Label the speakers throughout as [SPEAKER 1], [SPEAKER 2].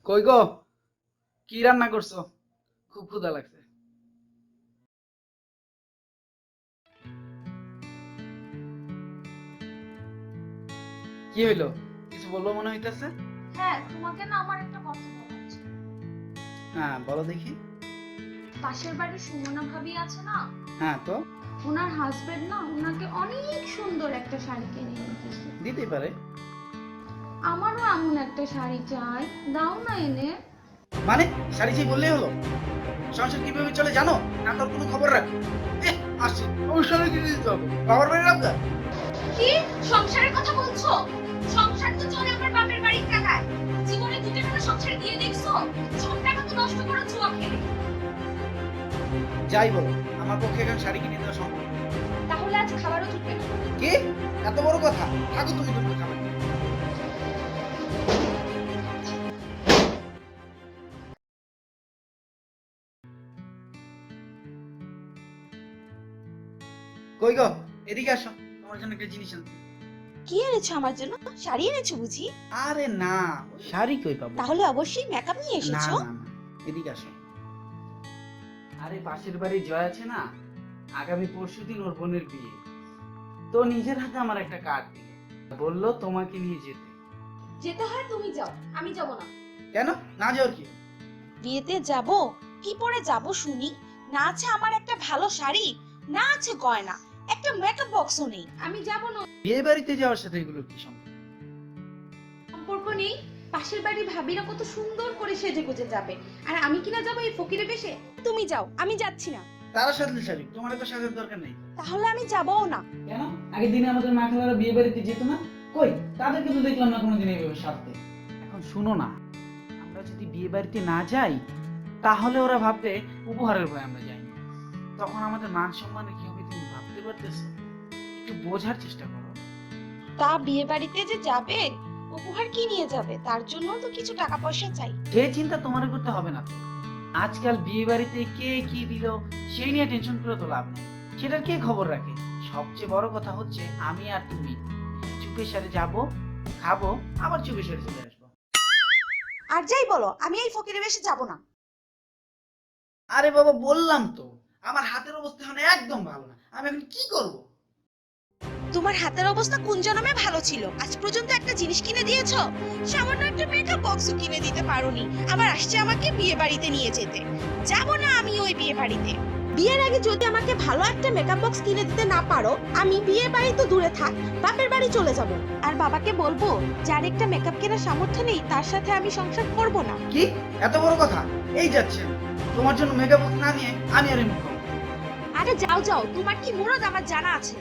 [SPEAKER 1] কই গো, কি রান্না করছো? খুব ক্ষুধা লাগছে। কি হইলো? কিছু বলবো মনে হইতেছে?
[SPEAKER 2] হ্যাঁ, তোমাকে না আমার একটা কথা বলার আছে।
[SPEAKER 1] হ্যাঁ বলো দেখি।
[SPEAKER 2] পাশের বাড়ির সুমনা ভাবি আছে না,
[SPEAKER 1] হ্যাঁ তো
[SPEAKER 2] ওনার হাজবেন্ড না ওনাকে অনেক সুন্দর একটা শাড়ি কিনে এনে দিয়েছে।
[SPEAKER 1] দিতেই পারে।
[SPEAKER 2] আমারও এমন একটা শাড়ি চাই, দাও না এনে।
[SPEAKER 1] মানে শাড়ি চাই বললেই হলো? সংসার কিভাবে চলে জানো না? তোর কোনো খবর রাখি? আসছে ওই শাড়ি কিনে দিতে হবে। বাবার বাড়ির আবদার।
[SPEAKER 2] কি সংসারের কথা বলছো? সংসার তো চলে আমার বাপের বাড়ির টাকায়। জীবনে 2 টাকা সংসার দিয়ে দেখছো? সব টাকা তো নষ্ট করে জুয়া খেলে।
[SPEAKER 1] যাই বলো, আমার পক্ষে এখন শাড়ি কিনে দেওয়া সম্ভব না।
[SPEAKER 2] তাহলে আজ খাবারও জুটবে না।
[SPEAKER 1] কি এত বড় কথা? থাকো তুমি তোমার খাবার। কই গো, এদিকে আসো, তোমার জন্য একটা জিনিস আনছি।
[SPEAKER 3] কি এনেছো আমার জন্য? শাড়ি এনেছো বুঝি?
[SPEAKER 1] আরে না, শাড়ি কই পাবো?
[SPEAKER 3] তাহলে অবশ্যই মেকআপ নিয়ে
[SPEAKER 1] না
[SPEAKER 3] এসেছো।
[SPEAKER 1] না না, এদিকে আসো। আরে পাশের বাড়ি জয় আছে না, আগামী পরশুদিন ওর বোনের বিয়ে। তো নিজের হাতে আমার একটা কার্ড দিল, বললো তোমাকে নিয়ে যেতে।
[SPEAKER 2] যেতে হয় তুমি যাও, আমি যাব না।
[SPEAKER 1] কেন না যাওয়ার কি?
[SPEAKER 3] বিয়েতে যাব? কি পরে যাব শুনি? না আছে আমার একটা ভালো শাড়ি, না আছে গয়না, একটা মেকআপ বক্সও নেই।
[SPEAKER 2] আমি যাব না।
[SPEAKER 1] বিয়ে বাড়িতে যাওয়ার সাথে এগুলো কি সম্পর্ক?
[SPEAKER 2] সম্পর্ক নেই। পাশের বাড়ির ভাবিরা কত সুন্দর করে সেজে গুজে যাবে, আর আমি কিনা যাবো এই ফকিরে বেশে।
[SPEAKER 3] তুমি যাও, আমি যাচ্ছি না।
[SPEAKER 1] তারা সাজলে শাড়ি, তোমার তো সাজার দরকার নেই।
[SPEAKER 3] তাহলে আমি যাবও না।
[SPEAKER 1] কেন? আগের দিনে আমাদের মা খালারা বিয়ে বাড়িতে যেত না? কই তাদেরকে তো দেখলাম না কোনোদিন এইভাবে সাজতে। এখন শুনো না, আমরা যদি বিয়ে বাড়িতে না যাই তাহলে ওরা ভাববে উপহারের ভয় আমরা যাইনি। তখন আমাদের মান সম্মানের কি হবে তুমি ভাবতে পারতেছো? একটু বোঝার চেষ্টা করো।
[SPEAKER 3] তা বিয়ে বাড়িতে যে যাবে, উপহার কি নিয়ে যাবে তার জন্য তো কিছু টাকা পয়সা চাই।
[SPEAKER 1] যে চিন্তা তোমার করতে হবে না তো। আজকাল বিয়ে বাড়িতে কে কি দিল সেই নিয়ে টেনশন করে তো লাভ নেই, সেটার কে খবর রাখে? সবচেয়ে বড় কথা হচ্ছে আমি আর তুমি চুপে সারে যাবো, খাবো, আবার চুপে সারে চলে আসবো।
[SPEAKER 3] আর যাই বলো, আমি এই ফকিরে বেশে যাব না।
[SPEAKER 1] আরে বাবা বললাম তো, আমার হাতের অবস্থা এখন একদম ভালো না, আমি এখন কি করব?
[SPEAKER 3] তোমার হাতের অবস্থা কোন জন্মে ভালো ছিল? আজ পর্যন্ত একটা জিনিস কিনে দিয়েছো? সামান্য একটা মেকআপ বক্সও কিনে দিতে পারোনি, আবার আসছে আমাকে বিয়ে বাড়িতে নিয়ে যেতে। যাব না আমি ওই বিয়ে বাড়িতে। বিয়ের আগে যদি আমাকে ভালো একটা মেকআপ বক্স কিনে দিতে না পারো, আমি বিয়ে বাড়ি তো দূরে থাক, বাপের বাড়ি চলে যাব। আর বাবাকে বলবো যার একটা মেকআপ কেনার সামর্থ্য নেই তার সাথে আমি সংসার করব না।
[SPEAKER 1] কি এত বড় কথা? এই যাচ্ছে তোমার জন্য মেকআপ না নিয়ে আমি আর এমনি করবো।
[SPEAKER 3] আরে যাও যাও, তোমার কি মুরদ আমার জানা আছে।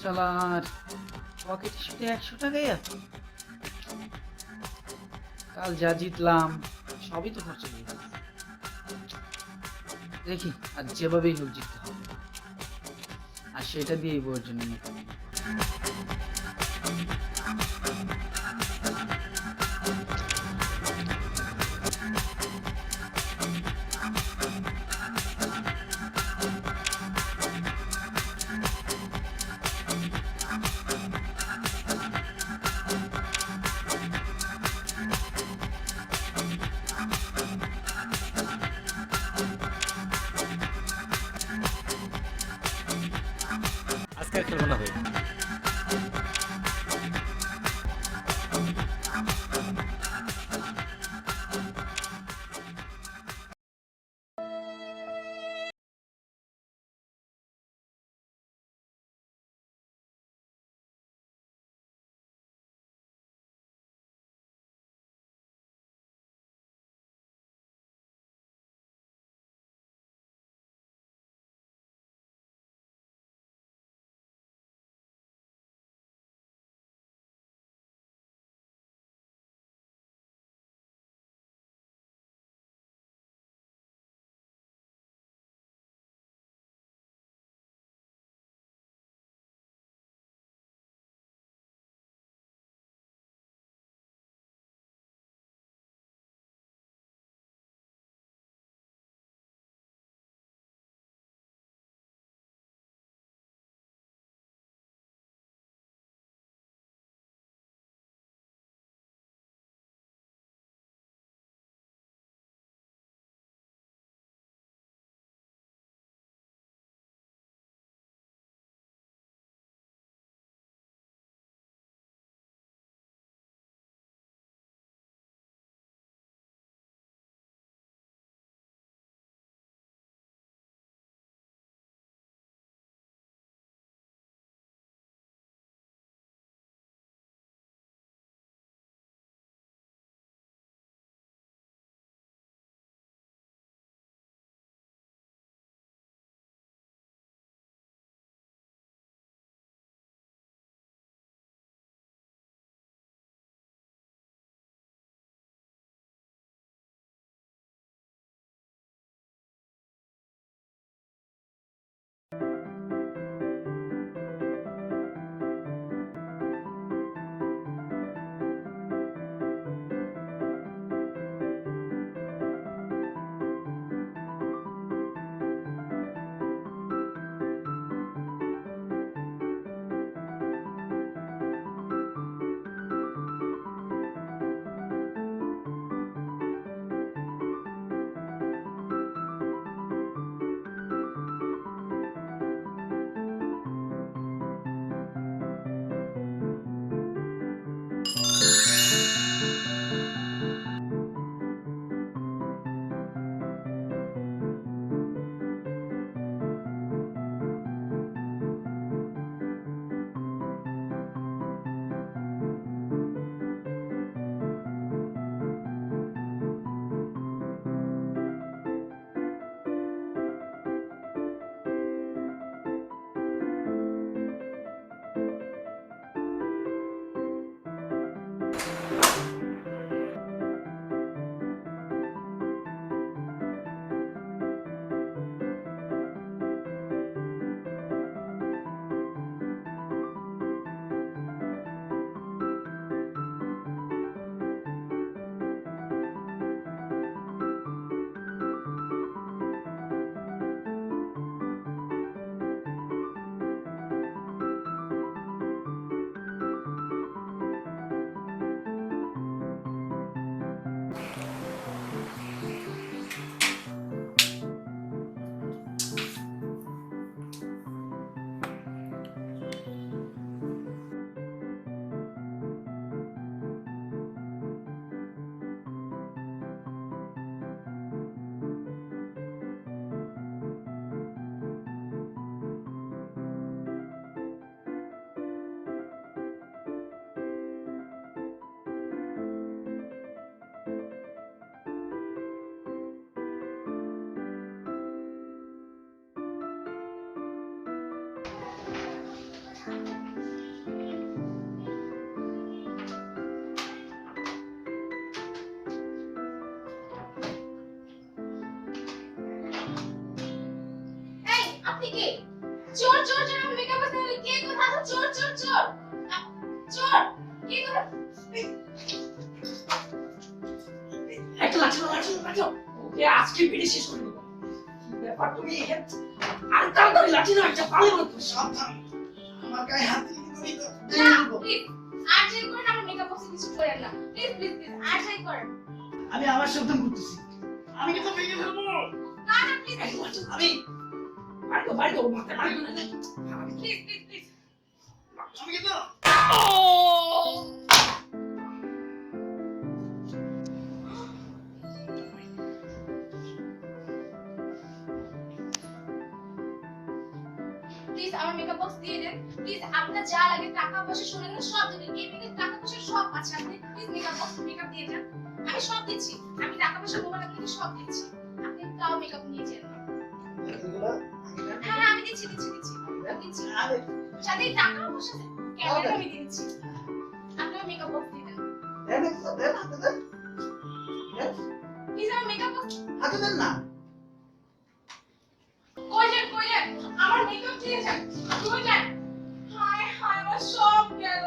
[SPEAKER 1] শালার পকেটে শুধু 100 টাকাই আছে। কাল যা জিতলাম সবই তো খরচা হয়ে গেল। দেখি আর যেভাবেই হোক জিততে হবে, আর সেটা দিয়েই বউয়ের জন্য মেকআপ।
[SPEAKER 4] ফেলবো না ভাই।
[SPEAKER 2] আপনি কে? চোর চোর চোর আমি মেকআপ করতে হলে কে কোথা তো চোর চোর চোর চোর কে কোথা?
[SPEAKER 5] একটা লাঠি ওকে আজকে পেটে শেষ করে দেবো। ব্যাপার তুমি আর তাড়াতাড়ি লাঠি না একটা পালে বলো সাবধান আমার গায়ে হাত দিলে কিন্তু
[SPEAKER 2] না প্লিজ আর যাই করেন আমার মেকআপ বক্সে কিছু করেন না প্লিজ প্লিজ প্লিজ আর যাই করেন
[SPEAKER 5] আমি আমার সাবধান করতেছি আমি কিন্তু ভেঙে ফেলবো
[SPEAKER 2] না না প্লিজ
[SPEAKER 5] আমি বাড়ি মাথা মারি না
[SPEAKER 2] প্লিজ প্লিজ প্লিজ
[SPEAKER 5] আমি কিন্তু
[SPEAKER 2] প্লিজ আমার মেকআপ বক্স দিয়ে দেন প্লিজ আপনার যা লাগে টাকা পয়সা শুনে নেন সব দেবেন এই মেকআপ টাকা পয়সা সব আছে আপনি প্লিজ মেকআপ বক্স মেকআপ দিয়ে দেন আমি সব দিচ্ছি আমি টাকা পয়সা মোবাইল আপনাকে সব দিচ্ছি আপনি তাও মেকআপ নিয়ে যান হ্যাঁ আমি দিচ্ছি সাথে টাকা পয়সা ক্যামেরা আমি দিয়ে দিচ্ছি আপনার মেকআপ বক্স দিয়ে দেন প্লিজ আমার মেকআপ বক্স কই যান আমার মেকআপ দিয়ে যান কই যান হায় হায় আমার সব গেল